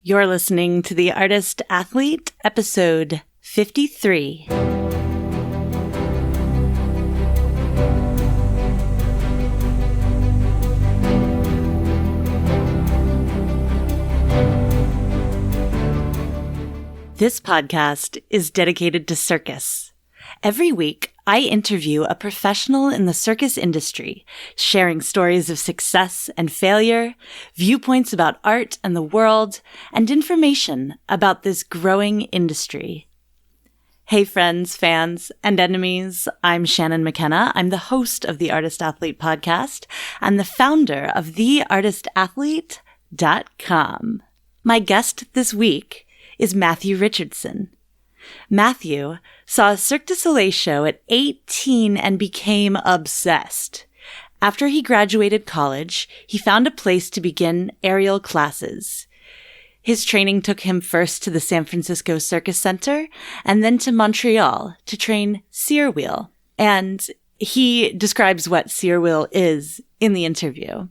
You're listening to The Artist Athlete, episode 53. This podcast is dedicated to Circus. Every week, I interview a professional in the circus industry, sharing stories of success and failure, viewpoints about art and the world, and information about this growing industry. Hey friends, fans, and enemies, I'm Shannon McKenna. I'm the host of the Artist Athlete podcast and the founder of theartistathlete.com. My guest this week is Matthew Richardson. Matthew saw a Cirque du Soleil show at 18 and became obsessed. After he graduated college, he found a place to begin aerial classes. His training took him first to the San Francisco Circus Center and then to Montreal to train Cyr Wheel. And he describes what Cyr Wheel is in the interview.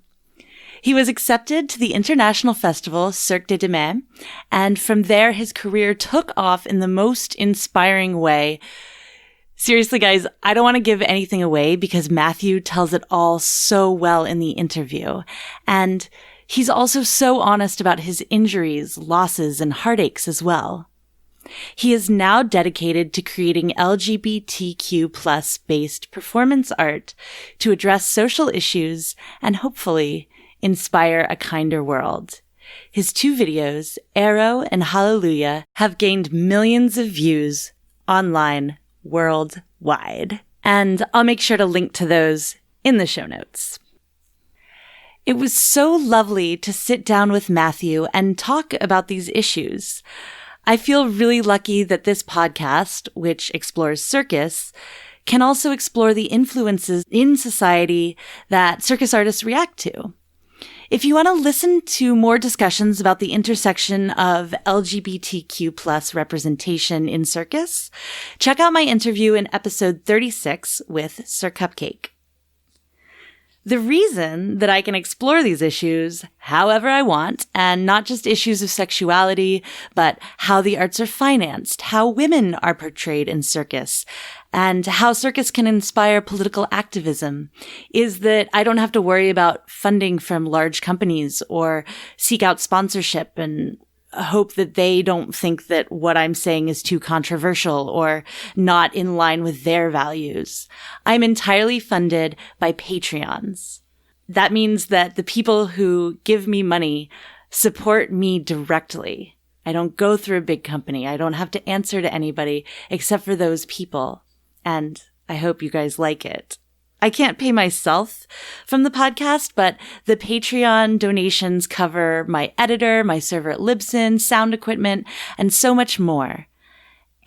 He was accepted to the international festival Cirque de Demain, and from there his career took off in the most inspiring way. Seriously, guys, I don't want to give anything away because Matthew tells it all so well in the interview. And he's also so honest about his injuries, losses, and heartaches as well. He is now dedicated to creating LGBTQ plus based performance art to address social issues and hopefully inspire a kinder world. His two videos, Arrow and Hallelujah, have gained millions of views online worldwide. And I'll make sure to link to those in the show notes. It was so lovely to sit down with Matthew and talk about these issues. I feel really lucky that this podcast, which explores circus, can also explore the influences in society that circus artists react to. If you want to listen to more discussions about the intersection of LGBTQ plus representation in circus, check out my interview in episode 36 with Sir Cupcake. The reason that I can explore these issues however I want, and not just issues of sexuality, but how the arts are financed, how women are portrayed in circus, and how circus can inspire political activism, is that I don't have to worry about funding from large companies or seek out sponsorship and hope that they don't think that what I'm saying is too controversial or not in line with their values. I'm entirely funded by Patreons. That means that the people who give me money support me directly. I don't go through a big company. I don't have to answer to anybody except for those people. And I hope you guys like it. I can't pay myself from the podcast, but the Patreon donations cover my editor, my server at Libsyn, sound equipment, and so much more.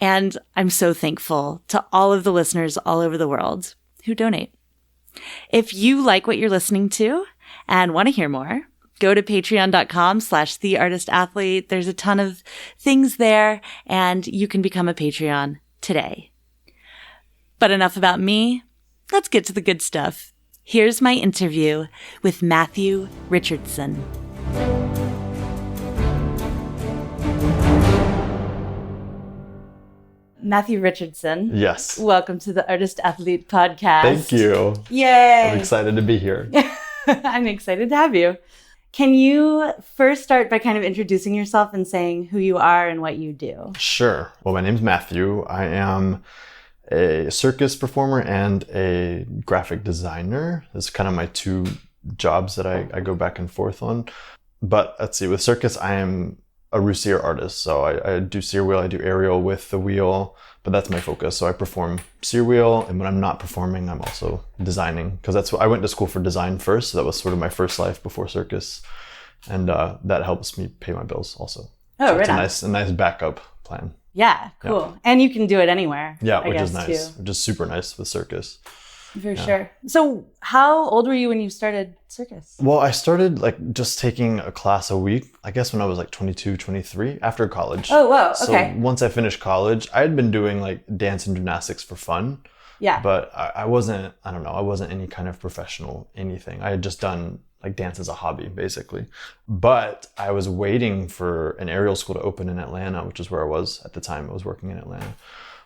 And I'm so thankful to all of the listeners all over the world who donate. If you like what you're listening to and want to hear more, go to patreon.com/theartistathlete. There's a ton of things there, and you can become a Patreon today. But enough about me. Let's get to the good stuff. Here's my interview with Matthew Richardson. Matthew Richardson. Yes. Welcome to the Artist Athlete podcast. Thank you. Yay. I'm excited to be here. I'm excited to have you. Can you first start by kind of introducing yourself and saying who you are and what you do? Sure. Well, my name's Matthew. I am a circus performer and a graphic designer. That's kind of my two jobs that I go back and forth on. But let's see, with circus, I am a routier artist. So I do Cyr Wheel, I do aerial with the wheel, but that's my focus. So I perform Cyr Wheel, and when I'm not performing, I'm also designing, because that's what I went to school for design first. So that was sort of my first life before circus. And that helps me pay my bills also. Oh, so right it's a nice backup plan. Yeah, cool. Yeah. And you can do it anywhere. Yeah, which is nice. Which is super nice with circus. For sure. So how old were you when you started circus? Well, I started just taking a class a week, I guess when I was 22, 23, after college. Oh, wow. Okay. So once I finished college, I had been doing dance and gymnastics for fun. Yeah. But I wasn't any kind of professional anything. I had just done like dance as a hobby, basically. But I was waiting for an aerial school to open in Atlanta, which is where I was at the time. I was working in Atlanta.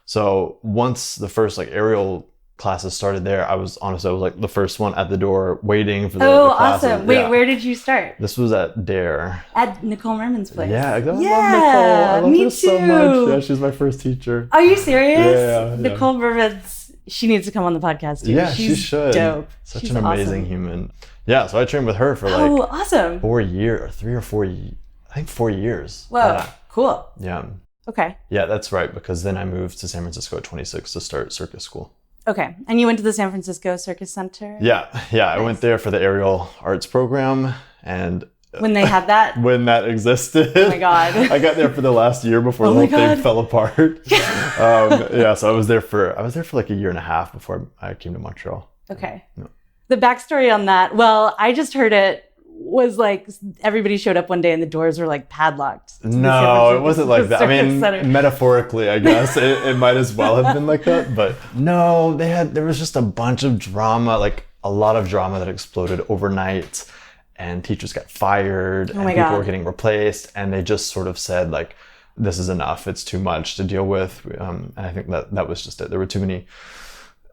So once the first like aerial classes started there, I was like the first one at the door waiting for the classes. Awesome. Wait, where did you start? This was at Dare. At Nicole Merman's place. Yeah, I love Nicole. I love her so much. Yeah, she's my first teacher. Are you serious? Yeah. Nicole Merman's, she needs to come on the podcast too. Yeah, she should. Dope. Such an amazing human. Yeah, so I trained with her for like awesome. 4 years, or 3 or 4 years. I think 4 years. Whoa, yeah. Cool. Yeah. Okay. Yeah, that's right, because then I moved to San Francisco at 26 to start Circus School. Okay. And you went to the San Francisco Circus Center? Yeah. Nice. I went there for the aerial arts program, and when they had that? When that existed. Oh my God. I got there for the last year before the whole thing fell apart. So I was there for like a year and a half before I came to Montreal. Okay. Yeah. The backstory on that, well, I just heard it was like everybody showed up one day and the doors were like padlocked. No, it wasn't like that. I mean, metaphorically, I guess it might as well have been like that. But no, there was just a bunch of drama, like a lot of drama that exploded overnight, and teachers got fired, and people were getting replaced, and they just sort of said like, "This is enough. It's too much to deal with." And I think that was just it. There were too many.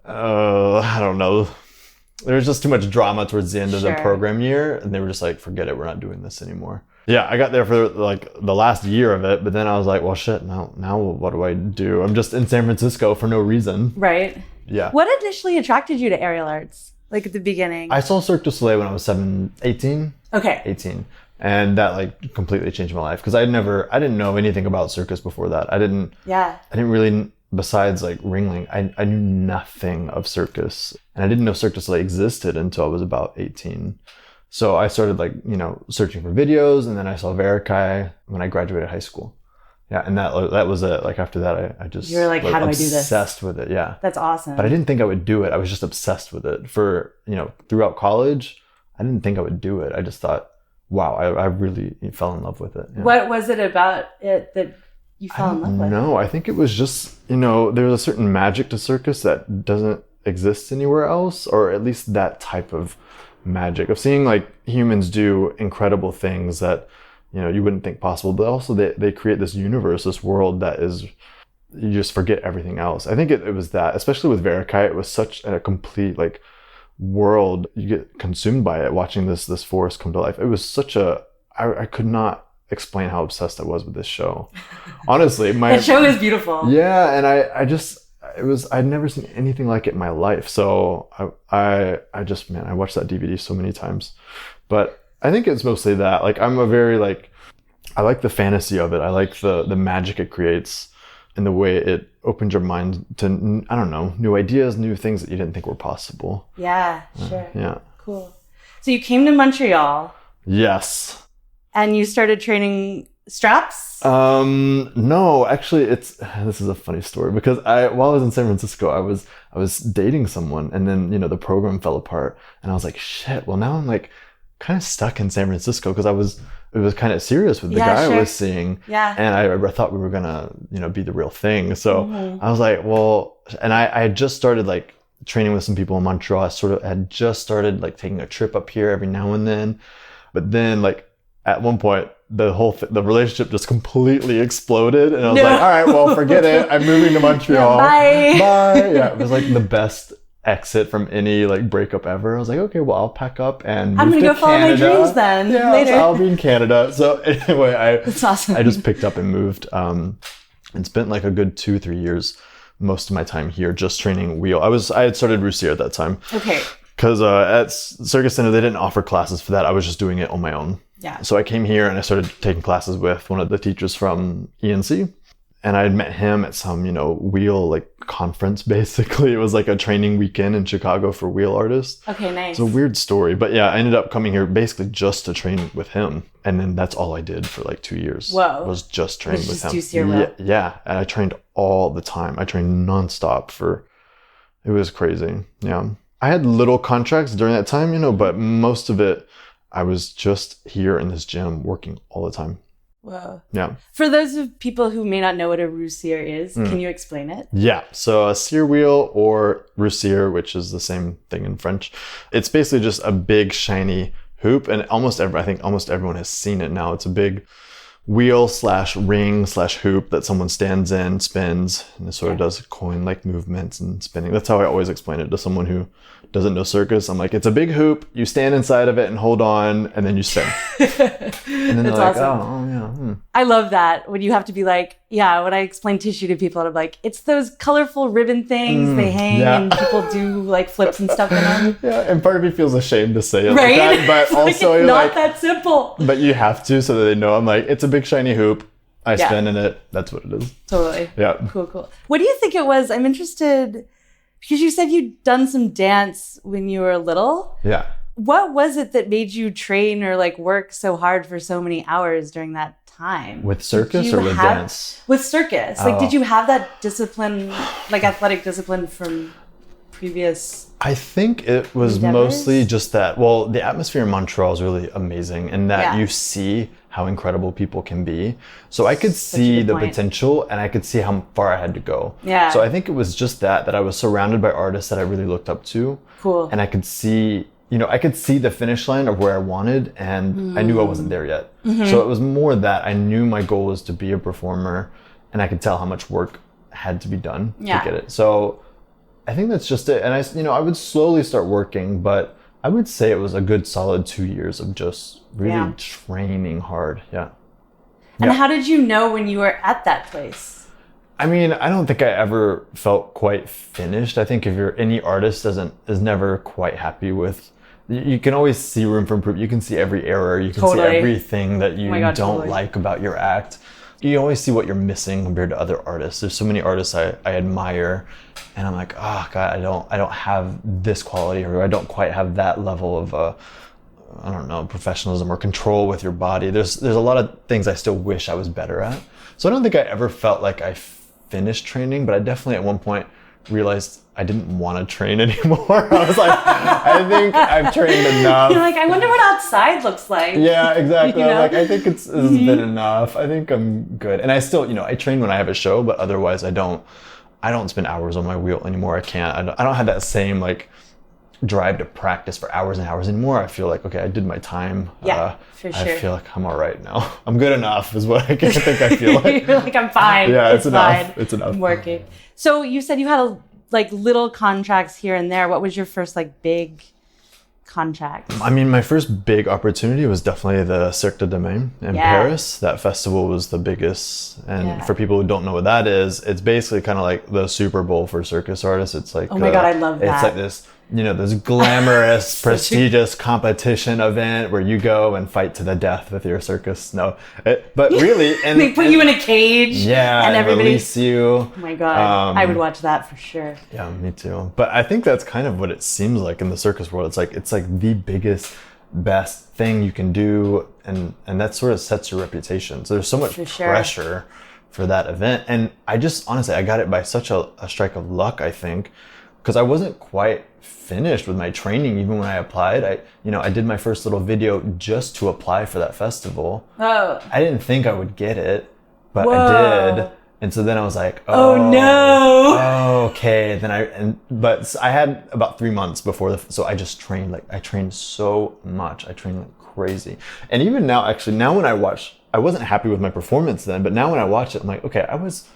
I don't know. There was just too much drama towards the end of the program year, and they were just like, forget it, we're not doing this anymore. Yeah, I got there for like the last year of it, but then I was like, well, shit, now what do I do? I'm just in San Francisco for no reason. Right. Yeah. What initially attracted you to aerial arts, like at the beginning? I saw Cirque du Soleil when I was 18. Okay. 18. And that like completely changed my life, because I didn't know anything about circus before that. I didn't really... Besides like Ringling, I knew nothing of circus, and I didn't know Cirque du Soleil existed until I was about 18. So I started like, searching for videos, and then I saw Verikai when I graduated high school. Yeah, and that was it. Like after that, I just you're like, how do I do this? Obsessed with it. Yeah, that's awesome. But I didn't think I would do it. I was just obsessed with it for throughout college. I didn't think I would do it. I just thought, wow, I really fell in love with it. Yeah. What was it about it that you fell in love with? No, I think it was just, there's a certain magic to circus that doesn't exist anywhere else, or at least that type of magic of seeing like humans do incredible things that, you wouldn't think possible, but also they create this universe, this world that is, you just forget everything else. I think it was that, especially with Verikai, it was such a complete like world. You get consumed by it, watching this forest come to life. It was such I could not explain how obsessed I was with this show. Honestly, that show is beautiful. Yeah, and I'd never seen anything like it in my life. So I watched that DVD so many times. But I think it's mostly that. Like I'm I like the fantasy of it. I like the magic it creates, and the way it opens your mind to, I don't know, new ideas, new things that you didn't think were possible. Yeah, sure. Yeah. Cool. So you came to Montreal. Yes. And you started training straps? No, actually this is a funny story, because while I was in San Francisco, I was dating someone, and then, the program fell apart, and I was like, shit, well now I'm like kind of stuck in San Francisco, because it was kind of serious with the guy I was seeing. Yeah. And I thought we were gonna, be the real thing. So I was like, well, and I had just started like training with some people in Montreal. I had just started like taking a trip up here every now and then, but then like, at one point, the relationship just completely exploded, and I was like, all right, well, forget it. I'm moving to Montreal. Yeah, bye. Yeah, it was like the best exit from any like breakup ever. I was like, okay, well, I'll pack up and I'm move gonna to go follow my dreams then. Yeah, later. So I'll be in Canada. So anyway, That's awesome. I just picked up and moved, and spent like a good 2-3 years, most of my time here, just training wheel. I had started Roussier at that time. Okay. Because at Circus Center, they didn't offer classes for that. I was just doing it on my own. Yeah. So I came here and I started taking classes with one of the teachers from ENC. And I had met him at some, wheel like conference, basically. It was like a training weekend in Chicago for wheel artists. Okay, nice. It's a weird story. But yeah, I ended up coming here basically just to train with him. And then that's all I did for like 2 years. Whoa. Was just training with him. Yeah. And I trained all the time. I trained nonstop it was crazy. Yeah. I had little contracts during that time, but most of it, I was just here in this gym working all the time. Whoa. Yeah. For those of people who may not know what a Roussier is, can you explain it? Yeah. So a sear wheel, or Roussier, which is the same thing in French, it's basically just a big, shiny hoop, and I think almost everyone has seen it now. It's a big wheel / ring / hoop that someone stands in, spins, and it sort of does coin-like movements and spinning. That's how I always explain it to someone who doesn't know circus. I'm like, it's a big hoop, you stand inside of it and hold on, and then you spin. And then they're like, awesome. Oh yeah. I love that when you have to be like, when I explain tissue to people, and I'm like, it's those colorful ribbon things, they hang and people do like flips and stuff in them. Yeah, and part of me feels ashamed to say it right? like that, but also it's not that simple. But you have to, so that they know. I'm like, it's a big shiny hoop, I spin in it, that's what it is. Totally. Yeah. Cool. What do you think it was? I'm interested, because you said you'd done some dance when you were little. Yeah. What was it that made you train or like work so hard for so many hours during that time? With circus or with dance? With circus. Like, did you have that discipline, like athletic discipline from previous I think it was mostly just that. Well, the atmosphere in Montreal is really amazing, and that you see how incredible people can be. So I could see the potential, and I could see how far I had to go. Yeah. So I think it was just that I was surrounded by artists that I really looked up to. Cool. And I could see, I could see the finish line of where I wanted, and I knew I wasn't there yet. So it was more that I knew my goal was to be a performer, and I could tell how much work had to be done to get it. So I think that's just it. And I would slowly start working, but I would say it was a good solid 2 years of just really training hard. Yeah. And how did you know when you were at that place? I mean, I don't think I ever felt quite finished. I think if you're any artist is never quite happy with, you can always see room for improvement. You can see every error. You can see everything that you don't like about your act. You always see what you're missing compared to other artists. There's so many artists I admire, and I'm like, oh God, I don't have this quality, or I don't quite have that level of I don't know, professionalism or control with your body. There's a lot of things I still wish I was better at. So I don't think I ever felt like I finished training, but I definitely at one point realized I didn't want to train anymore. I was like, I think I've trained enough. You're like, I wonder what outside looks like. Yeah, exactly. I'm like, I think it's been enough. I think I'm good. And I still, I train when I have a show, but otherwise I don't spend hours on my wheel anymore. I can't. I don't have that same like drive to practice for hours and hours anymore. I feel like, okay, I did my time. Yeah, for sure. I feel like I'm all right now. I'm good enough is what I think I feel like. You're like, I'm fine. Yeah, it's enough. Fine. It's enough. I'm working. So you said you had little contracts here and there. What was your first big contract? I mean, my first big opportunity was definitely the Cirque de Demain in Paris. That festival was the biggest. And for people who don't know what that is, it's basically kind of like the Super Bowl for circus artists. It's like, oh my God, I love that. It's like this, this glamorous, prestigious competition event where you go and fight to the death with your circus. But really, and they put you in a cage. Yeah, and everybody release you. Oh my God, I would watch that for sure. Yeah, me too. But I think that's kind of what it seems like in the circus world. It's like the biggest, best thing you can do, and that sort of sets your reputation. So there's so much pressure for that event, and I just honestly I got it by such a strike of luck, I think, because I wasn't quite finished with my training even when I applied. I did my first little video just to apply for that festival. Oh. I didn't think I would get it, but I did. And so then I was like, oh no. Okay. But I had about 3 months before so I just trained, I trained so much. I trained like crazy. And even now, actually, when I watch, I wasn't happy with my performance then, but now when I watch it, I'm like, okay, I was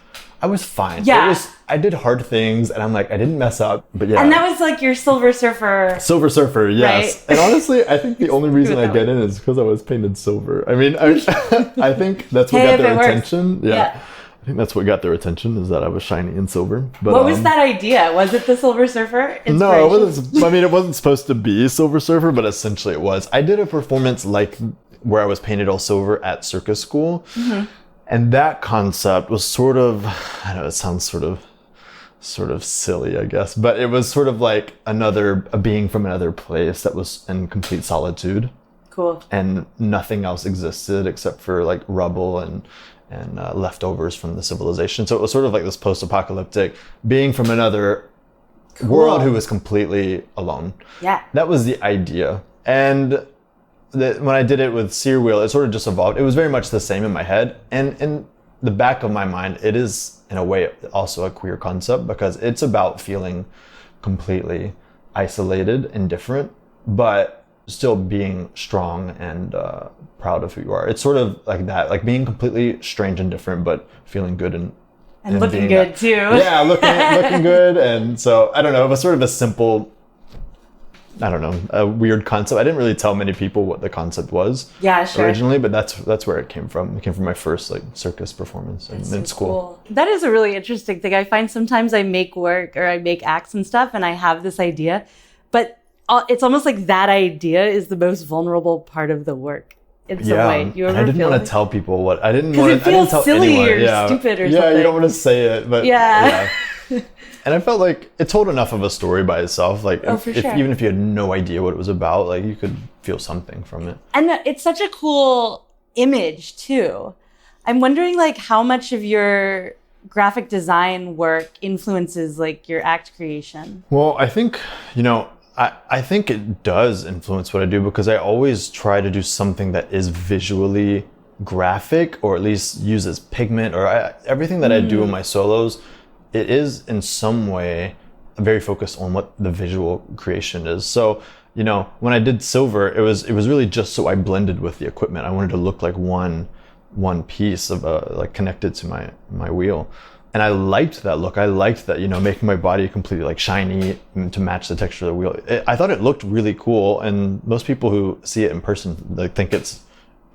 fine. Yeah. I did hard things, and I'm like, I didn't mess up, but yeah. And that was like your Silver Surfer. Silver Surfer, yes. Right? And honestly, I think the only reason I get in is because I was painted silver. I mean, I think that's what got their attention. Yeah. I think that's what got their attention, is that I was shiny and silver. But what was that idea? Was it the Silver Surfer? No, it wasn't. I mean, it wasn't supposed to be Silver Surfer, but essentially it was. I did a performance where I was painted all silver at circus school. Mm-hmm. And that concept was sort of, I know it sounds sort of silly, I guess, but it was sort of like a being from another place that was in complete solitude. Cool. And nothing else existed except for like rubble and leftovers from the civilization. So it was sort of like this post-apocalyptic being from another world who was completely alone. Yeah. That was the idea. And when I did it with Sear Wheel, it sort of just evolved. It was very much the same in my head. And in the back of my mind, it is, in a way, also a queer concept, because it's about feeling completely isolated and different, but still being strong and proud of who you are. It's sort of like that, like being completely strange and different, but feeling good and looking good that, too. Yeah, looking good. And so I don't know, it was sort of a simple, I don't know, a weird concept. I didn't really tell many people what the concept was originally, but that's where it came from. It came from my first like circus performance in school. Cool. That is a really interesting thing. I find sometimes I make work or I make acts and stuff and I have this idea, but it's almost like that idea is the most vulnerable part of the work. In some way. You ever and I didn't want to tell people what I didn't want to. Because it feels silly or stupid or something. Yeah, you don't want to say it, but yeah. And I felt like it told enough of a story by itself. Like, even if you had no idea what it was about, like you could feel something from it. And it's such a cool image too. I'm wondering, like, how much of your graphic design work influences like your act creation. Well, I think I think it does influence what I do because I always try to do something that is visually graphic, or at least uses pigment, or everything that I do in my solos. It is in some way very focused on what the visual creation is. So, when I did silver, it was really just so I blended with the equipment. I wanted to look like one piece of like connected to my wheel. And I liked that look. I liked that, making my body completely like shiny to match the texture of the wheel. I thought it looked really cool. And most people who see it in person, like, think it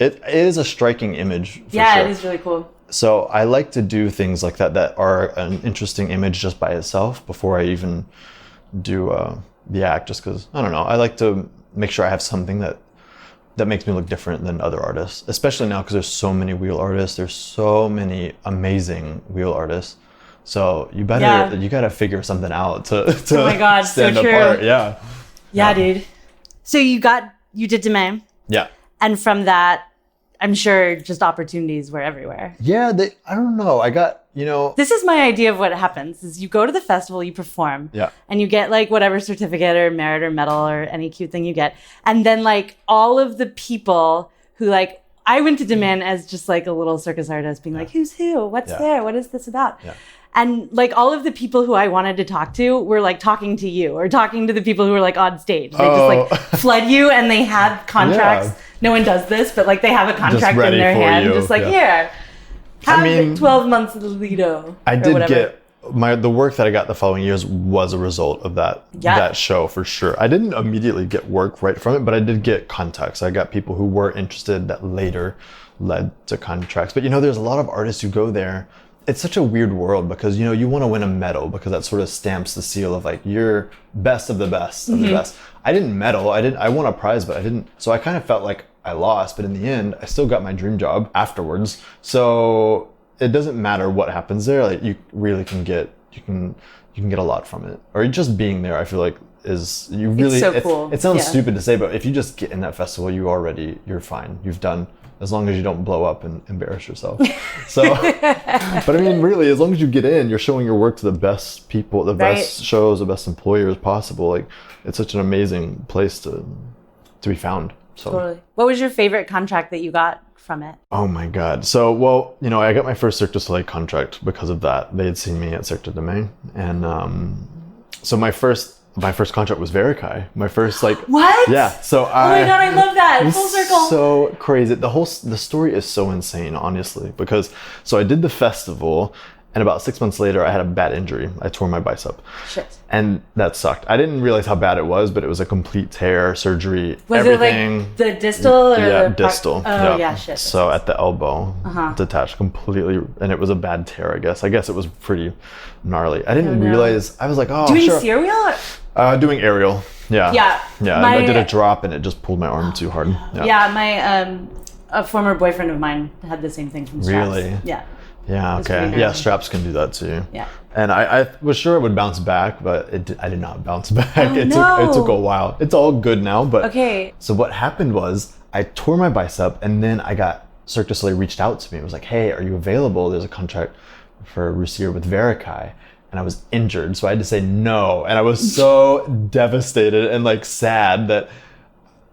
is a striking image. For sure. It is really cool. So I like to do things like that are an interesting image just by itself before I even do the act, just because, I don't know, I like to make sure I have something that makes me look different than other artists, especially now because there's so many wheel artists. There's so many amazing wheel artists. So you gotta figure something out to oh my God, stand so apart. true. Yeah, dude. So you did Demain. Yeah. And from that, I'm sure just opportunities were everywhere. Yeah, I don't know. I got, This is my idea of what happens, is you go to the festival, you perform, and you get like whatever certificate or merit or medal or any cute thing you get. And then like all of the people who like, I went to Demain as just like a little circus artist being like, who's who? What's there? What is this about? Yeah. And like all of the people who I wanted to talk to were like talking to you or talking to the people who were like on stage. They just like fled you and they had contracts. Yeah. No one does this, but like they have a contract in their hand. You. Just like, here, have 12 months of Lido. I did get the work that I got the following years was a result of that show for sure. I didn't immediately get work right from it, but I did get contacts. I got people who were interested that later led to contracts. But there's a lot of artists who go there. It's such a weird world because, you want to win a medal because that sort of stamps the seal of like, you're best of the best of the best. I didn't medal. I won a prize, but I didn't. So I kind of felt like I lost, but in the end, I still got my dream job afterwards. So it doesn't matter what happens there. Like you really can get a lot from it. Or just being there, I feel like it's so cool. It sounds stupid to say, but if you just get in that festival, you're fine. You've done, as long as you don't blow up and embarrass yourself. So, but I mean, really, as long as you get in, you're showing your work to the best people, the best shows, the best employers possible. Like, it's such an amazing place to be found. So. Totally. What was your favorite contract that you got from it? Oh my God. So, well, I got my first Cirque du Soleil contract because of that. They had seen me at Cirque de Demain. And so my first contract was Verikai. My first What? Yeah. So oh my God, I love that. Full circle. So crazy. The story is so insane, honestly, because I did the festival. And about 6 months later, I had a bad injury. I tore my bicep. Shit. And that sucked. I didn't realize how bad it was, but it was a complete tear, surgery, was everything. Was it like the distal? Or distal. Oh, yeah, shit. So at the elbow, detached completely. And it was a bad tear, I guess. I guess it was pretty gnarly. I didn't realize. I was like, oh, doing sure. serial? Doing aerial. Yeah. Yeah. Yeah. I did a drop and it just pulled my arm too hard. Yeah. My a former boyfriend of mine had the same thing from straps. Really? Yeah. Yeah, okay. Yeah, straps can do that too. Yeah. And I was sure it would bounce back, but I did not bounce back. Oh, it took a while. It's all good now, but okay. So what happened was I tore my bicep and then Cirque du Soleil reached out to me. It was like, hey, are you available? There's a contract for Roussier with Verikai. And I was injured, so I had to say no. And I was so devastated and like sad that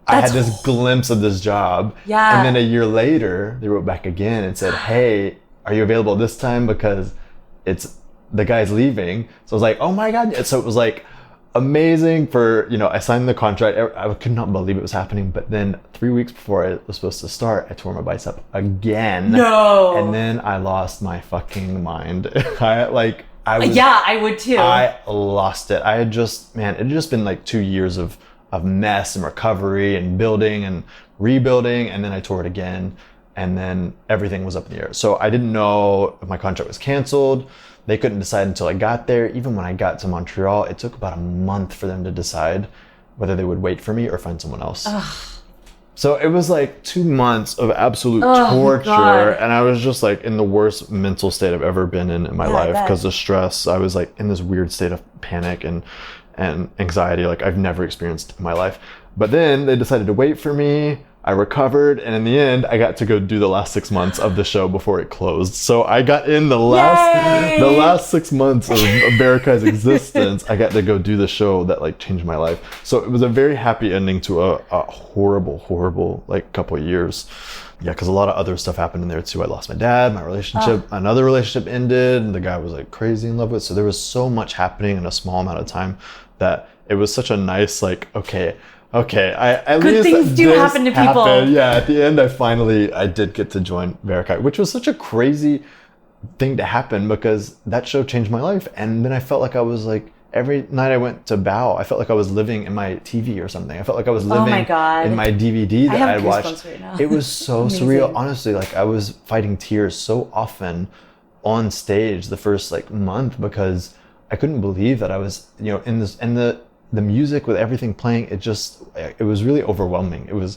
I had this glimpse of this job. Yeah. And then a year later, they wrote back again and said, hey, are you available this time? Because the guy's leaving. So I was like, oh my God. So it was like amazing for, I signed the contract. I could not believe it was happening. But then 3 weeks before I was supposed to start, I tore my bicep again. No. And then I lost my fucking mind. I would too. I lost it. I had it had just been like 2 years of mess and recovery and building and rebuilding. And then I tore it again. And then everything was up in the air. So I didn't know if my contract was canceled. They couldn't decide until I got there. Even when I got to Montreal, it took about a month for them to decide whether they would wait for me or find someone else. Ugh. So it was like 2 months of absolute torture. God. And I was just like in the worst mental state I've ever been in my life because of stress. I was like in this weird state of panic and anxiety like I've never experienced in my life. But then they decided to wait for me. I recovered, and in the end, I got to go do the last 6 months of the show before it closed. So I got in the last 6 months of Bearkai's existence. I got to go do the show that like changed my life. So it was a very happy ending to a horrible like couple of years. Yeah, because a lot of other stuff happened in there too. I lost my dad, my relationship, another relationship ended, and the guy was like crazy in love with. So there was so much happening in a small amount of time that it was such a nice like at good least things do happen to people. Yeah, at the end I did get to join Bearkai, which was such a crazy thing to happen because that show changed my life. And then I felt like I was like, every night I went to bow, I felt like I was living in my TV or something. I felt like I was living in my DVD that I had watched. Right now. It was so surreal. Honestly, like I was fighting tears so often on stage the first like month because I couldn't believe that I was, in this, and the music with everything playing, it was really overwhelming. It was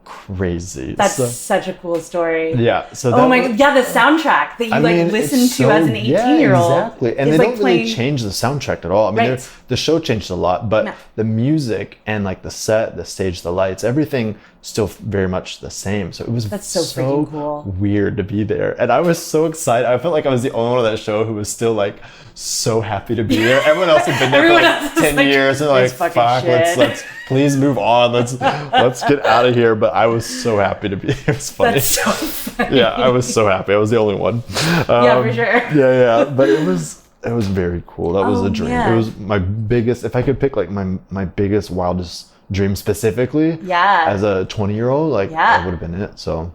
crazy. That's such a cool story. Yeah. So the soundtrack that you listened to as an 18-year-old. Yeah, exactly. And they don't really change the soundtrack at all. I mean, the show changed a lot, but the music and like the set, the stage, the lights, everything still very much the same. So it was so freaking cool. Weird to be there. And I was so excited. I felt like I was the only one on that show who was still like so happy to be there. Everyone else had been there for like 10 years and like, fuck, let's please move on. Let's get out of here. But I was so happy to be there. It was funny. That's so funny. Yeah, I was so happy. I was the only one. Yeah, for sure. Yeah. But it was very cool. That was a dream. Man. It was my biggest, if I could pick like my biggest, wildest dream specifically as a 20-year-old, that would have been it. So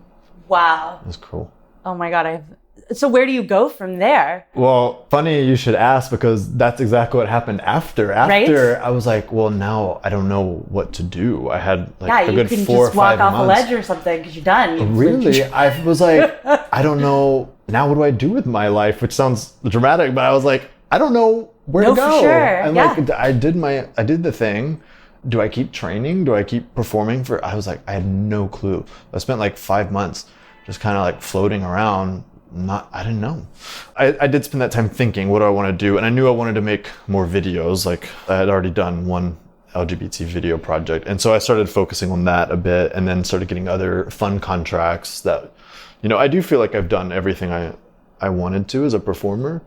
wow. It was cool. Oh my God. So where do you go from there? Well, funny you should ask because that's exactly what happened after. After I was like, well, now I don't know what to do. I had like a good 4 or 5 months. Yeah, you can just walk off a ledge or something because you're done. Really? I was like, I don't know. Now what do I do with my life? Which sounds dramatic, but I was like, I don't know where to go. For sure. And like, I did the thing. Do I keep training? Do I keep performing I was like, I had no clue. I spent like 5 months just kind of like floating around. I didn't know. I did spend that time thinking, what do I want to do? And I knew I wanted to make more videos. Like I had already done one LGBT video project. And so I started focusing on that a bit and then started getting other fun contracts that, I do feel like I've done everything I wanted to as a performer.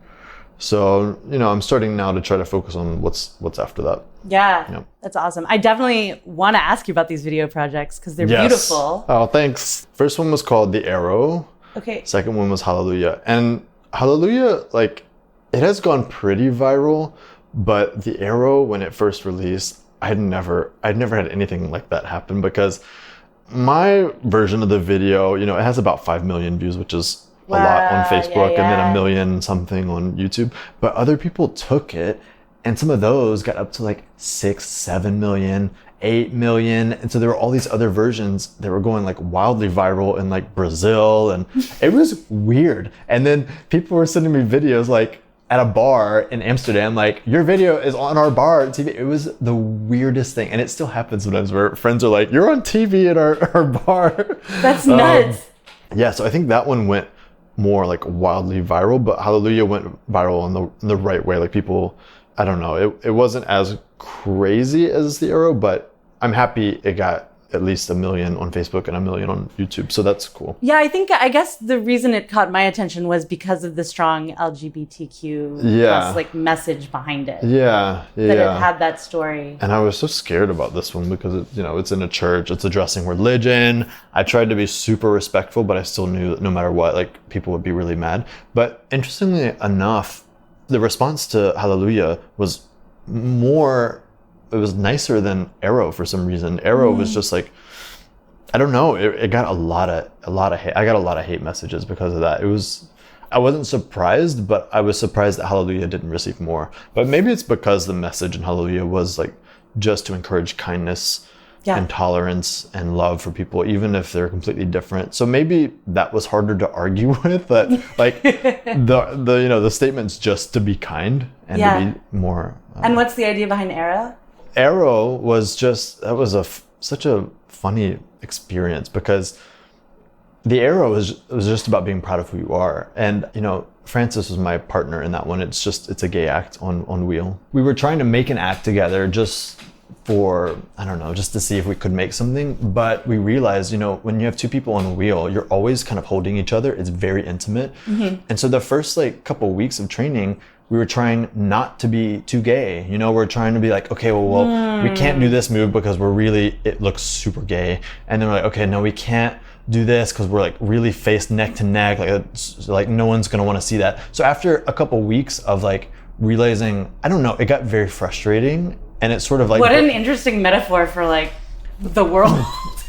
So, I'm starting now to try to focus on what's after that. Yeah, That's awesome. I definitely want to ask you about these video projects because they're beautiful. Oh, thanks. First one was called The Arrow. Okay. Second one was Hallelujah. And Hallelujah, like, it has gone pretty viral, but The Arrow, when it first released, I'd never had anything like that happen because my version of the video, it has about 5 million views, which is a lot on Facebook and then 1 million something on YouTube. But other people took it and some of those got up to like 6, 7 million, 8 million. And so there were all these other versions that were going like wildly viral in like Brazil. And it was weird. And then people were sending me videos like at a bar in Amsterdam, like your video is on our bar TV. It was the weirdest thing. And it still happens sometimes where friends are like, you're on TV at our bar. That's nuts. So I think that one went more like wildly viral, but Hallelujah went viral in the right way. Like people, I don't know, it wasn't as crazy as The Arrow, but I'm happy it got at least 1 million on Facebook and 1 million on YouTube. So that's cool. Yeah, I guess the reason it caught my attention was because of the strong LGBTQ plus like message behind it. That it had that story. And I was so scared about this one because it's in a church, it's addressing religion. I tried to be super respectful, but I still knew that no matter what, like people would be really mad. But interestingly enough, the response to Hallelujah was more it was nicer than Aero for some reason. Aero was just like, I don't know. It got a lot of hate. I got a lot of hate messages because of that. I wasn't surprised, but I was surprised that Hallelujah didn't receive more. But maybe it's because the message in Hallelujah was like just to encourage kindness and tolerance and love for people, even if they're completely different. So maybe that was harder to argue with. But like the statement's just to be kind and to be more. And what's the idea behind Aero? Aero was just such a funny experience because the Aero was just about being proud of who you are. And, Francis was my partner in that one. It's a gay act on wheel. We were trying to make an act together just for, I don't know, just to see if we could make something. But we realized, when you have two people on a wheel, you're always kind of holding each other. It's very intimate. Mm-hmm. And so the first couple of weeks of training, we were trying not to be too gay. We're trying to be like, okay, well, we can't do this move because it looks super gay. And then we're like, okay, no, we can't do this because we're like really faced neck to neck. Like no one's going to want to see that. So after a couple weeks of like realizing, I don't know, it got very frustrating. And it's sort of like... What an interesting metaphor for like the world.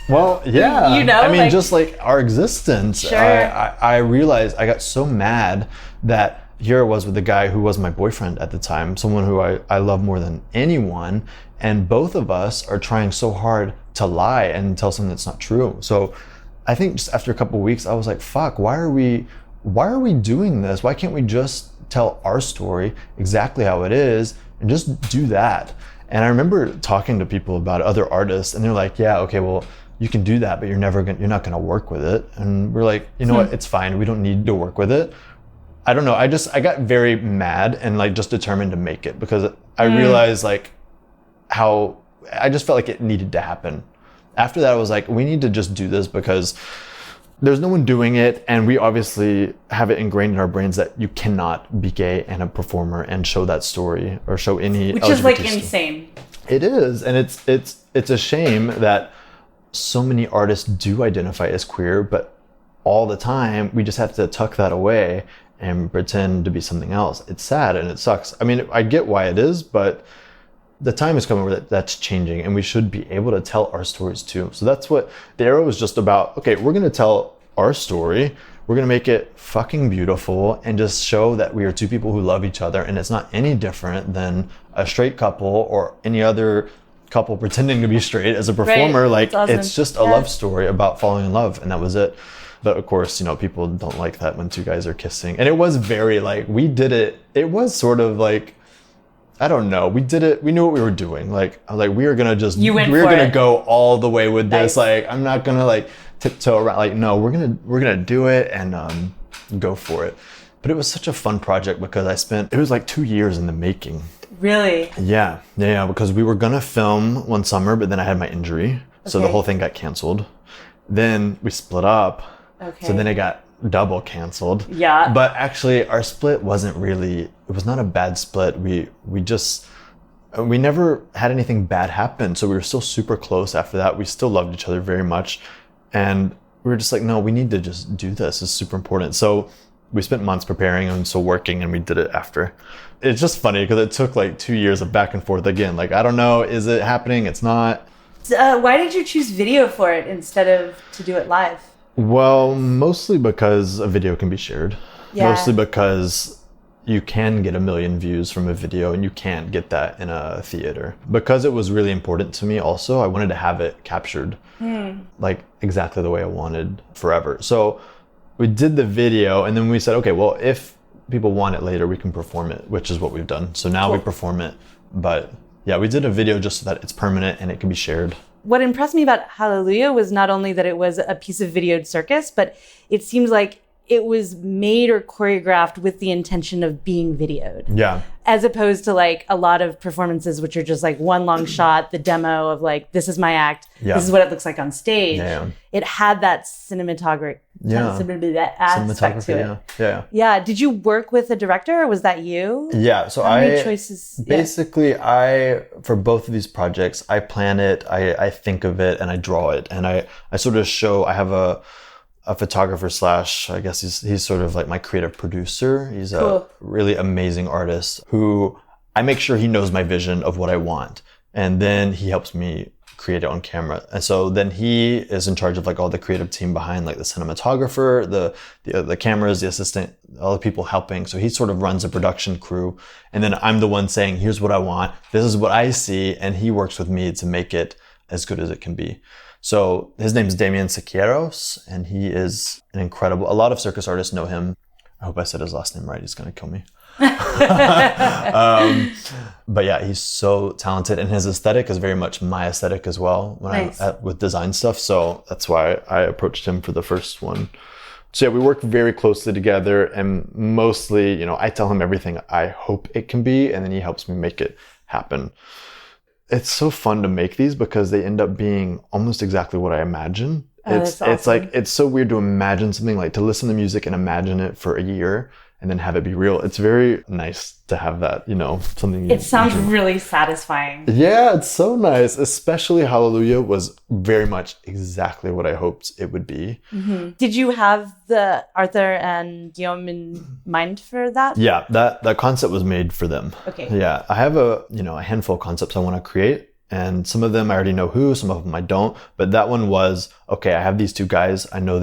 Well, yeah. Just like our existence. Sure. I realized I got so mad that here I was with the guy who was my boyfriend at the time, someone who I love more than anyone. And both of us are trying so hard to lie and tell something that's not true. So I think just after a couple of weeks, I was like, fuck, why are we doing this? Why can't we just tell our story exactly how it is and just do that? And I remember talking to people about it, other artists, and they're like, yeah, okay, well, you can do that, but you're not gonna work with it. And we're like, you know what, it's fine. We don't need to work with it. I don't know. I got very mad and like just determined to make it because I realized like how I just felt like it needed to happen. After that, I was like, we need to just do this because there's no one doing it. And we obviously have it ingrained in our brains that you cannot be gay and a performer and show that story or show any Which LGBT is like story. insane. It is. And it's a shame that so many artists do identify as queer, but all the time we just have to tuck that away and pretend to be something else. It's sad and it sucks. I mean, I get why it is, but the time is coming where that's changing and we should be able to tell our stories too. So that's what the Aero was just about. Okay, we're going to tell our story. We're going to make it fucking beautiful and just show that we are two people who love each other and it's not any different than a straight couple or any other couple pretending to be straight as a performer. Right. Like awesome. It's just a love story about falling in love and that was it. But of course, people don't like that when two guys are kissing. And it was very like, we did it. It was sort of like, I don't know. We did it. We knew what we were doing. Like, I was like, we are going to just, we're going to go all the way with this. Like, I'm not going to like tiptoe around. Like, no, we're going to do it and go for it. But it was such a fun project because it was like 2 years in the making. Really? Yeah. Because we were going to film one summer, but then I had my injury. So the whole thing got canceled. Then we split up. Okay. So then it got double canceled. Yeah. But actually our split it was not a bad split. We never had anything bad happen. So we were still super close after that. We still loved each other very much. And we were just like, no, we need to just do this. It's super important. So we spent months preparing and so working and we did it after. It's just funny because it took like 2 years of back and forth again. Like, I don't know, is it happening? It's not. Why did you choose video for it instead of to do it live? Well, mostly because a video can be shared. Yeah. Mostly because you can get 1 million views from a video and you can't get that in a theater. Because it was really important to me also, I wanted to have it captured like exactly the way I wanted forever. So we did the video and then we said, okay, well, if people want it later, we can perform it, which is what we've done. So now we perform it. But yeah, we did a video just so that it's permanent and it can be shared. What impressed me about Hallelujah was not only that it was a piece of videoed circus, but it seems like it was made or choreographed with the intention of being videoed. Yeah. As opposed to like a lot of performances, which are just like one long shot, the demo of like, this is my act. Yeah. This is what it looks like on stage. Yeah. It had that cinematography aspect to it. Yeah. Did you work with a director or was that you? Yeah. So How many choices? Basically, for both of these projects, I plan it, I think of it, and I draw it. And I sort of show, I have a photographer / I guess he's sort of like my creative producer. He's a really amazing artist who I make sure he knows my vision of what I want. And then he helps me create it on camera. And so then he is in charge of like all the creative team behind, like the cinematographer, the cameras, the assistant, all the people helping. So he sort of runs a production crew. And then I'm the one saying, here's what I want. This is what I see. And he works with me to make it as good as it can be. So his name is Damien Siqueiros, and he is an incredible, a lot of circus artists know him. I hope I said his last name right. He's going to kill me. But yeah, he's so talented, and his aesthetic is very much my aesthetic as well when with design stuff. So that's why I approached him for the first one. So yeah, we work very closely together, and mostly, you know, I tell him everything I hope it can be, and then he helps me make it happen. It's so fun to make these because they end up being almost exactly what I imagine. It's like, it's so weird to imagine something, like to listen to music and imagine it for a year and then have it be real. It's very nice to have that, you know, something. It sounds really satisfying. Yeah, it's so nice. Especially Hallelujah was very much exactly what I hoped it would be. Mm-hmm. Did you have the Arthur and Guillaume in mind for that? Yeah, that concept was made for them. Okay. Yeah, I have a handful of concepts I want to create. And some of them I already know who, some of them I don't. But that one was, okay, I have these two guys. I know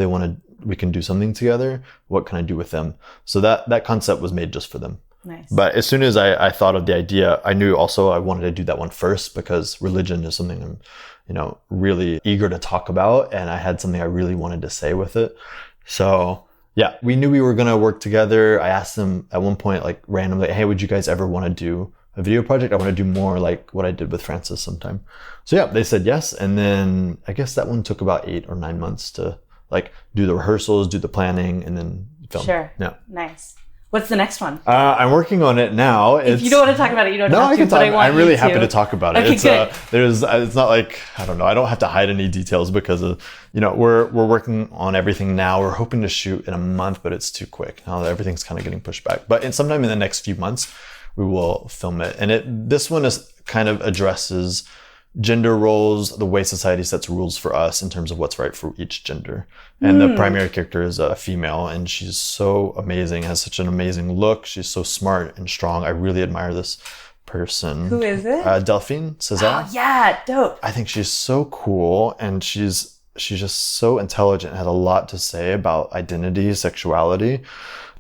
we can do something together. What can I do with them? So that concept was made just for them. Nice. But as soon as I thought of the idea, I knew also I wanted to do that one first because religion is something I'm, you know, really eager to talk about. And I had something I really wanted to say with it. So yeah, we knew we were going to work together. I asked them at one point, like randomly, hey, would you guys ever want to do a video project? I want to do more like what I did with Francis sometime. So yeah, they said yes. And then I guess that one took about 8 or 9 months to like do the rehearsals, do the planning, and then film. Sure. Yeah. Nice. What's the next one? I'm working on it now. If you don't want to talk about it, you don't have to. But I'm really happy to talk about it. Okay, good. It's not like, I don't know. I don't have to hide any details because of, you know, we're working on everything now. We're hoping to shoot in a month, but it's too quick. Now that everything's kind of getting pushed back. But sometime in the next few months, we will film it. And this one is kind of addresses gender roles, the way society sets rules for us in terms of what's right for each gender. And the primary character is a female, and she's so amazing, has such an amazing look. She's so smart and strong. I really admire this person. Who is it? Delphine Cesar. Oh, yeah, dope. I think she's so cool, and she's just so intelligent, had a lot to say about identity, sexuality.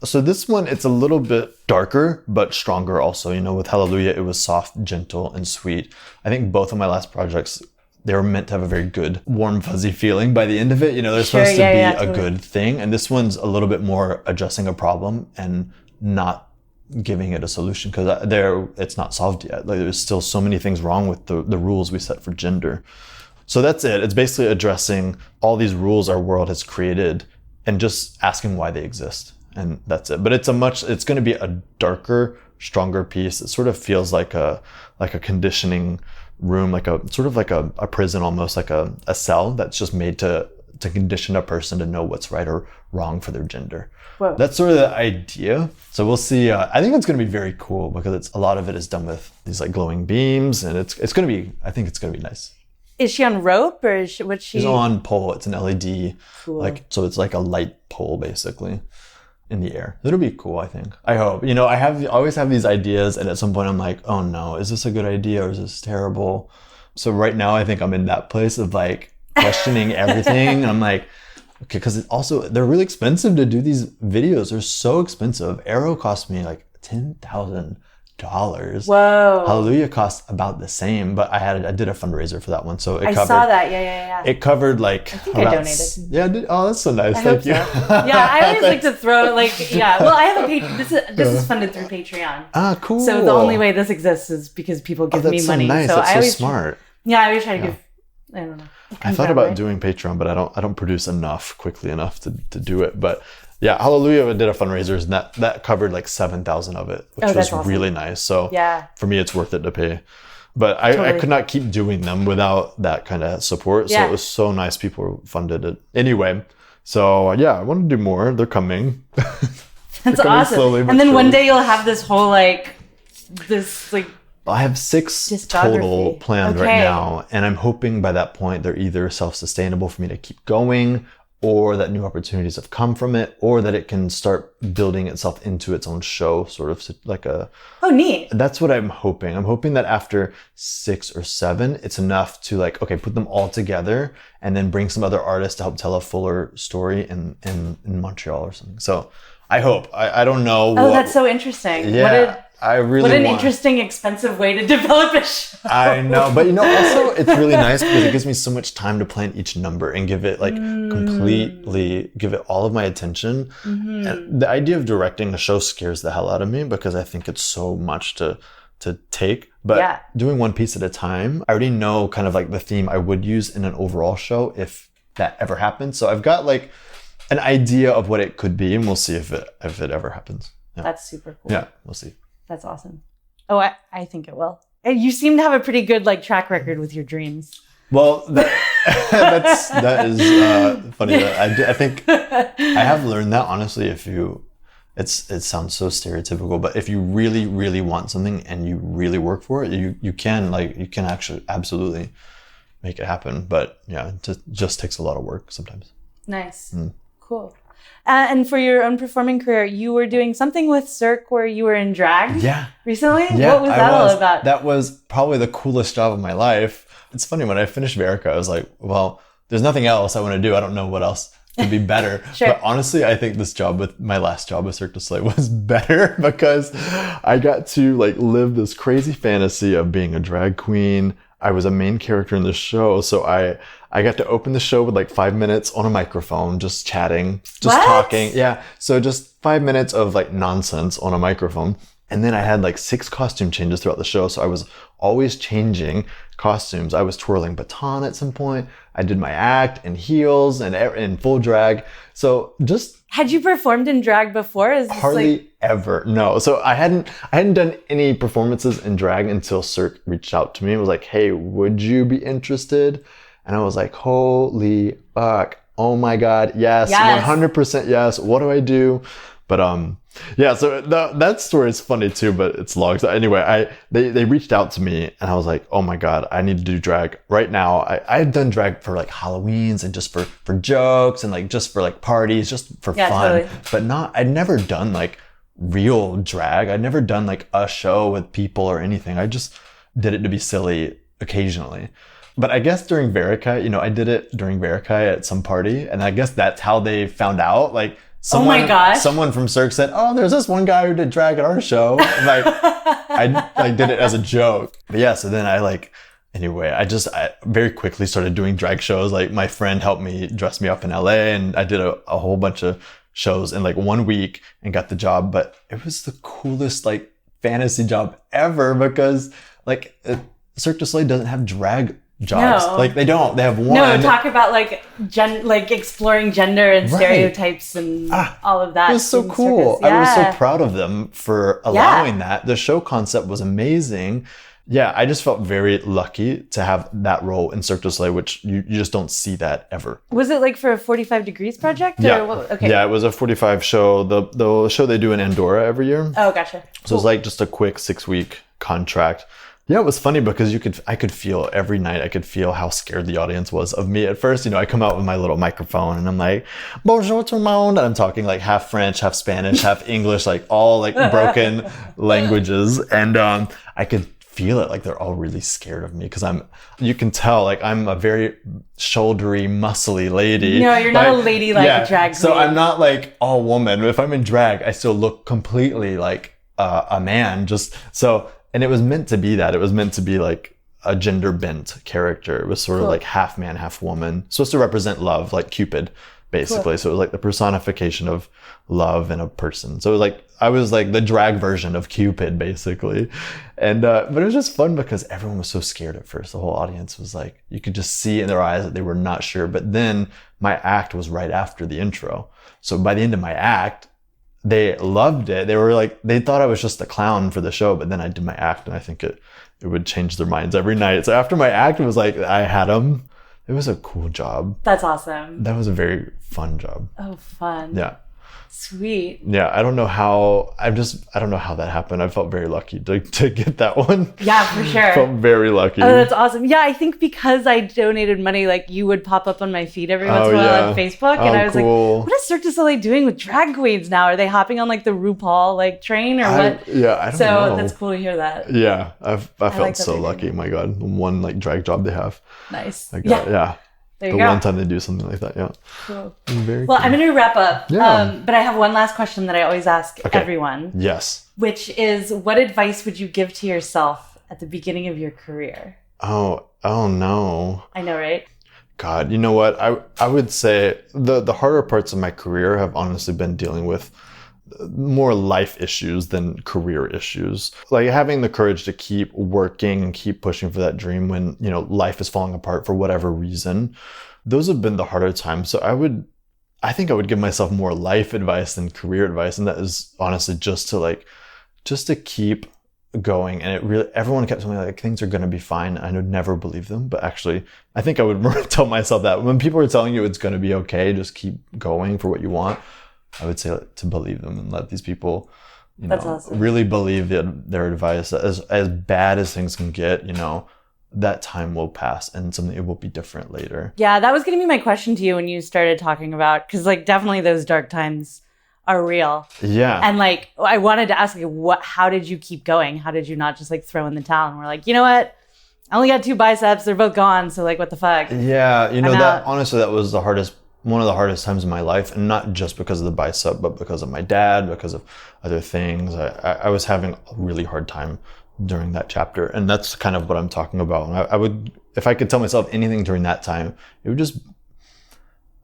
So this one, it's a little bit darker, but stronger also. You know, with Hallelujah, it was soft, gentle, and sweet. I think both of my last projects, they were meant to have a very good, warm, fuzzy feeling by the end of it. You know, they're supposed to be a good thing. And this one's a little bit more addressing a problem and not giving it a solution because it's not solved yet. Like there's still so many things wrong with the rules we set for gender. So that's it. It's basically addressing all these rules our world has created and just asking why they exist. And that's it. But it's going to be a darker, stronger piece. It sort of feels like a conditioning room, like a sort of like a prison, almost like a cell that's just made to condition a person to know what's right or wrong for their gender. Whoa. That's sort of the idea. So we'll see. I think it's going to be very cool because a lot of it is done with these like glowing beams, and it's going to be. I think it's going to be nice. Is she on rope or what's she? She's on pole. It's an LED. Cool. So it's like a light pole basically in the air. It'll be cool, I think. I hope. You know, I always have these ideas, and at some point I'm like, oh no, is this a good idea or is this terrible? So right now I think I'm in that place of like questioning everything. I'm like, okay, because they're really expensive to do these videos. They're so expensive. Aero cost me like $10,000. Whoa. Hallelujah cost about the same, but I did a fundraiser for that one, so I saw that. Yeah. It covered like. I think I donated. Yeah. Oh, that's so nice. Thank you. So. Yeah, I always like to throw like Well, I have a page. This is funded through Patreon. Ah, cool. So the only way this exists is because people give me money. Nice. So that's I always smart. I always try to give. I don't know. I thought about doing Patreon, but I don't produce quickly enough to do it. But yeah, Hallelujah did a fundraiser, and that covered like 7,000 of it, which was awesome. Really nice. So for me, it's worth it to pay. But I could not keep doing them without that kind of support. So it was so nice. People funded it anyway. So yeah, I want to do more. They're coming. That's awesome. And then one day you'll have this whole this I have 6 total planned right now, and I'm hoping by that point they're either self-sustainable for me to keep going, or that new opportunities have come from it, or that it can start building itself into its own show, sort of like a... Oh, neat. That's what I'm hoping. I'm hoping that after 6 or 7, it's enough to like, okay, put them all together and then bring some other artists to help tell a fuller story in Montreal or something. So I hope. I don't know. Oh, that's so interesting. Yeah. What an interesting, expensive way to develop a show. I know, but also it's really nice because it gives me so much time to plan each number and give it like completely, give it all of my attention. And the idea of directing a show scares the hell out of me because I think it's so much to take. But doing one piece at a time, I already know kind of like the theme I would use in an overall show if that ever happens. So I've got like an idea of what it could be, and we'll see if it ever happens. Yeah. That's super cool. Yeah, we'll see. That's awesome. Oh, I think it will. You seem to have a pretty good like track record with your dreams. Well, that is funny. I think I have learned that honestly. It sounds so stereotypical, but if you really, really want something and you really work for it, you can actually absolutely make it happen. But yeah, it just takes a lot of work sometimes. Nice. Cool. And for your own performing career, you were doing something with Cirque where you were in drag recently? Yeah, what was that all about? That was probably the coolest job of my life. It's funny, when I finished Verica, I was like, well, there's nothing else I want to do. I don't know what else could be better. Sure. But honestly, I think my last job with Cirque du Soleil was better because I got to like live this crazy fantasy of being a drag queen. I was a main character in the show, so I got to open the show with like 5 minutes on a microphone, just chatting, just talking. Yeah. So just 5 minutes of like nonsense on a microphone. And then I had like 6 costume changes throughout the show. So I was always changing costumes. I was twirling baton at some point. I did my act in heels and in full drag. So just... Had you performed in drag before? Hardly ever. No. So I hadn't done any performances in drag until Cirque reached out to me. It was like, hey, would you be interested? And I was like, holy fuck. Oh my God. Yes. 100% yes. What do I do? But yeah, so that story is funny too, but it's long. So anyway, they reached out to me and I was like, oh my God, I need to do drag right now. I had done drag for like Halloweens and just for jokes and like just for like parties, just for fun. Totally. But I'd never done like real drag. I'd never done like a show with people or anything. I just did it to be silly occasionally. But I guess during Verica, I did it during Verica at some party, and I guess that's how they found out. Like, someone from Cirque said, "Oh, there's this one guy who did drag at our show." And like, I did it as a joke. But yeah, so then I very quickly started doing drag shows. Like, my friend helped me dress me up in LA, and I did a whole bunch of shows in like 1 week and got the job. But it was the coolest like fantasy job ever because like Cirque du Soleil doesn't have drag jobs. No. Like, they don't. They have one. No, talk about like exploring gender and stereotypes and all of that. It was so cool. Yeah. I was so proud of them for allowing that. The show concept was amazing. Yeah, I just felt very lucky to have that role in Cirque du Soleil, which you just don't see that ever. Was it like for a 45 Degrees project? Yeah. Okay. Yeah, it was a 45 show. The show they do in Andorra every year. Oh, gotcha. So it was like just a quick 6-week contract. Yeah, it was funny because I could feel every night, I could feel how scared the audience was of me. At first, I come out with my little microphone and I'm like, bonjour tout le monde. And I'm talking like half French, half Spanish, half English, like all like broken languages. And I could feel it, like they're all really scared of me because you can tell like I'm a very shouldery, muscly lady. No, you're not a lady like a drag queen. So I'm not like all woman. If I'm in drag, I still look completely like a man. And it was meant to be that. It was meant to be like a gender bent character. It was sort of like half man, half woman. Supposed to represent love, like Cupid, basically. Cool. So it was like the personification of love in a person. So it was like, I was like the drag version of Cupid, basically. And, but it was just fun because everyone was so scared at first. The whole audience was like, you could just see in their eyes that they were not sure. But then my act was right after the intro. So by the end of my act, they loved it. They were like, they thought I was just a clown for the show, but then I did my act and I think it would change their minds every night. So after my act, it was like, I had them. It was a cool job. That's awesome. That was a very fun job. Oh, fun. Yeah. Sweet. Yeah, I don't know how that happened. I felt very lucky to get that one. Yeah, for sure. Felt very lucky. Oh, that's awesome. Yeah, I think because I donated money, like you would pop up on my feed every once in a while on Facebook. And I was cool. like, what is Cirque du Soleil doing with drag queens now? Are they hopping on like the RuPaul like train or what? Yeah, I don't know. So that's cool to hear that. Yeah, I felt like so lucky. My God, the one like drag job they have. Nice. Yeah. There the you go. one time they do something like that, yeah. Cool. Very well, cool. I'm going to wrap up. Yeah. But I have one last question that I always ask everyone. Yes. Which is, what advice would you give to yourself at the beginning of your career? Oh no. I know, right? God, you know what? I would say the harder parts of my career have honestly been dealing with more life issues than career issues. Like having the courage to keep working and keep pushing for that dream when, life is falling apart for whatever reason. Those have been the harder times. So I think I would give myself more life advice than career advice. And that is honestly just to keep going. And everyone kept telling me like things are going to be fine. I would never believe them, but actually I think I would tell myself that when people are telling you it's going to be okay, just keep going for what you want. I would say to believe them and let these people, That's awesome. really believe their advice. As bad as things can get, that time will pass and it will be different later. Yeah, that was going to be my question to you when you started talking about, because like definitely those dark times are real. Yeah. And like I wanted to ask you, how did you keep going? How did you not just like throw in the towel and we're like, you know what? I only got 2 biceps. They're both gone. So like, what the fuck? Yeah. Honestly, that was one of the hardest times in my life, and not just because of the bicep, but because of my dad, because of other things. I was having a really hard time during that chapter, and that's kind of what I'm talking about. And I would, if I could tell myself anything during that time, it would just,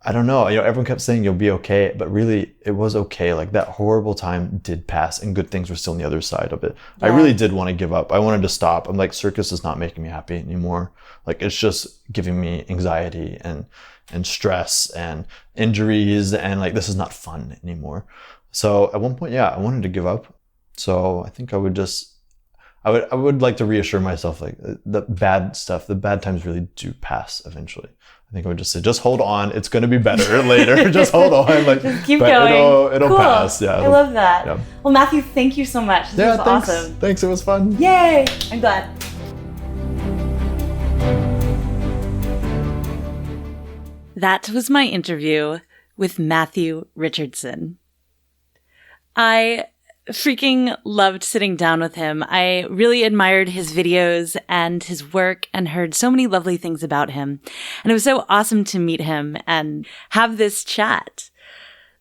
I don't know, everyone kept saying you'll be okay, but really it was okay. Like that horrible time did pass and good things were still on the other side of it. Yeah. I really did want to give up. I wanted to stop. I'm like, circus is not making me happy anymore. Like it's just giving me anxiety and stress and injuries, and like this is not fun anymore. So at one point, I wanted to give up. So I think I would like to reassure myself like the bad stuff, the bad times really do pass eventually. I think I would just say, just hold on. It's going to be better later. Just hold on. Like just keep going. It'll cool. pass. Yeah. I love that. Yeah. Well, Matthew, thank you so much. This was awesome. Thanks. It was fun. Yay. I'm glad. That was my interview with Matthew Richardson. I freaking loved sitting down with him. I really admired his videos and his work and heard so many lovely things about him. And it was so awesome to meet him and have this chat.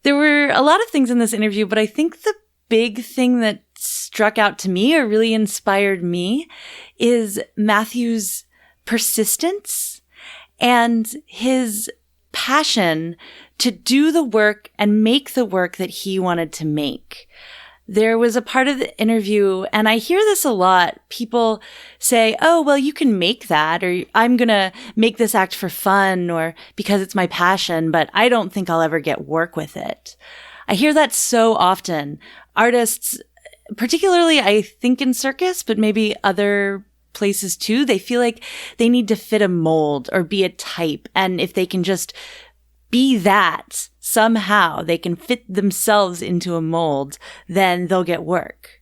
There were a lot of things in this interview, but I think the big thing that struck out to me or really inspired me is Matthew's persistence and his passion to do the work and make the work that he wanted to make. There was a part of the interview, and I hear this a lot. People say, oh, well, you can make that, or I'm going to make this act for fun, or because it's my passion, but I don't think I'll ever get work with it. I hear that so often. Artists, particularly I think in circus, but maybe other places too, they feel like they need to fit a mold or be a type. And if they can just be that, somehow they can fit themselves into a mold, then they'll get work.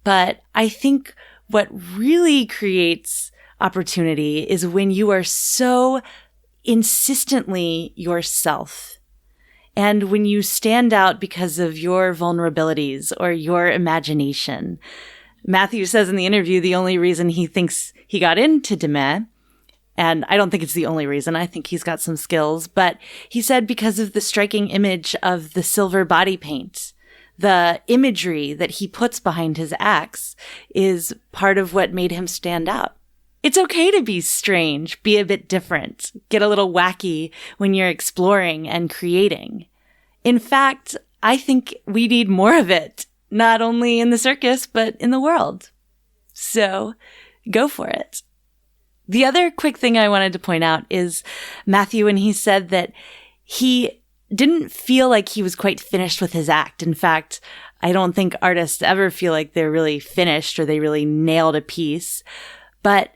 But I think what really creates opportunity is when you are so insistently yourself. And when you stand out because of your vulnerabilities or your imagination. Matthew says in the interview, the only reason he thinks he got into Demain, and I don't think it's the only reason, I think he's got some skills, but he said because of the striking image of the silver body paint, the imagery that he puts behind his acts is part of what made him stand out. It's okay to be strange, be a bit different, get a little wacky when you're exploring and creating. In fact, I think we need more of it. Not only in the circus, but in the world. So go for it. The other quick thing I wanted to point out is Matthew, when he said that he didn't feel like he was quite finished with his act. In fact, I don't think artists ever feel like they're really finished or they really nailed a piece, but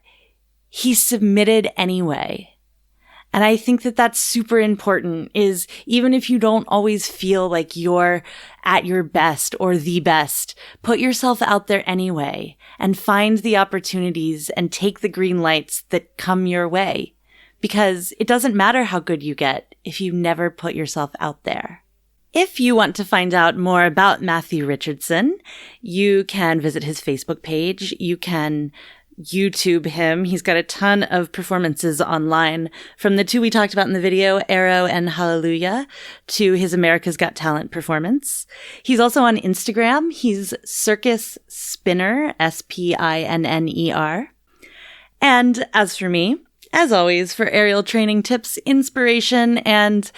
he submitted anyway. And I think that that's super important, is even if you don't always feel like you're at your best or the best, put yourself out there anyway and find the opportunities and take the green lights that come your way. Because it doesn't matter how good you get if you never put yourself out there. If you want to find out more about Matthew Richardson, you can visit his Facebook page. You can YouTube him. He's got a ton of performances online, from the two we talked about in the video, Arrow and Hallelujah, to his America's Got Talent performance. He's also on Instagram. He's Circus Spinner, Spinner. And as for me, as always, for aerial training tips, inspiration, and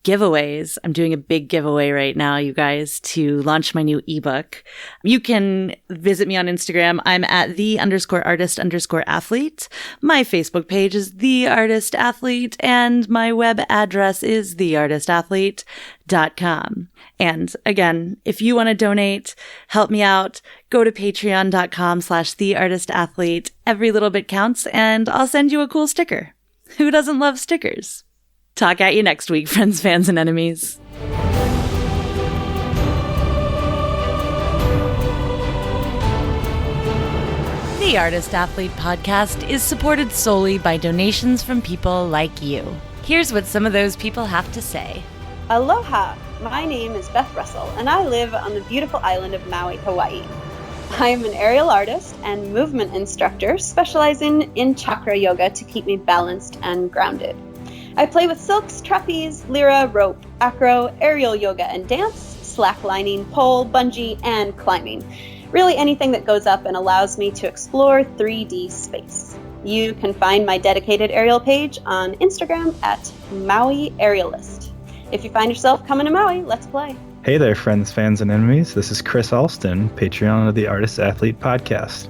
giveaways. I'm doing a big giveaway right now, you guys, to launch my new ebook. You can visit me on Instagram. I'm at _artist_athlete. My Facebook page is The Artist Athlete, and my web address is theartistathlete.com. And again, if you want to donate, help me out, go to patreon.com/theartistathlete. Every little bit counts, and I'll send you a cool sticker. Who doesn't love stickers? Talk at you next week, friends, fans, and enemies. The Artist Athlete podcast is supported solely by donations from people like you. Here's what some of those people have to say. Aloha! My name is Beth Russell, and I live on the beautiful island of Maui, Hawaii. I am an aerial artist and movement instructor specializing in chakra yoga to keep me balanced and grounded. I play with silks, trapeze, lyra, rope, acro, aerial yoga and dance, slacklining, pole, bungee, and climbing. Really anything that goes up and allows me to explore 3D space. You can find my dedicated aerial page on Instagram at Maui Aerialist. If you find yourself coming to Maui, let's play. Hey there, friends, fans, and enemies. This is Chris Alston, Patreon of the Artist Athlete podcast.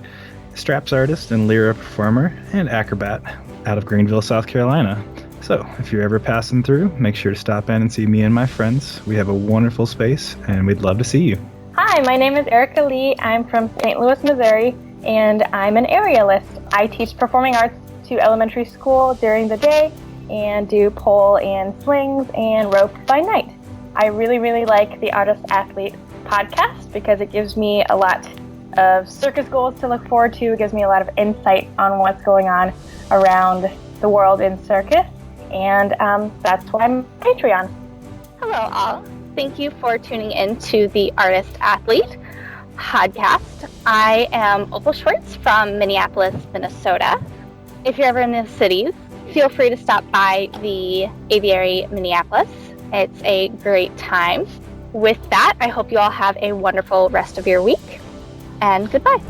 Straps artist and lyra performer and acrobat out of Greenville, South Carolina. So, if you're ever passing through, make sure to stop in and see me and my friends. We have a wonderful space, and we'd love to see you. Hi, my name is Erica Lee. I'm from St. Louis, Missouri, and I'm an aerialist. I teach performing arts to elementary school during the day and do pole and slings and rope by night. I really like the Artist Athlete podcast because it gives me a lot of circus goals to look forward to. It gives me a lot of insight on what's going on around the world in circus. And that's why I'm Patreon. Hello, all. Thank you for tuning in to the Artist Athlete podcast. I am Opal Schwartz from Minneapolis, Minnesota. If you're ever in the cities, feel free to stop by the Aviary Minneapolis. It's a great time. With that, I hope you all have a wonderful rest of your week, and goodbye.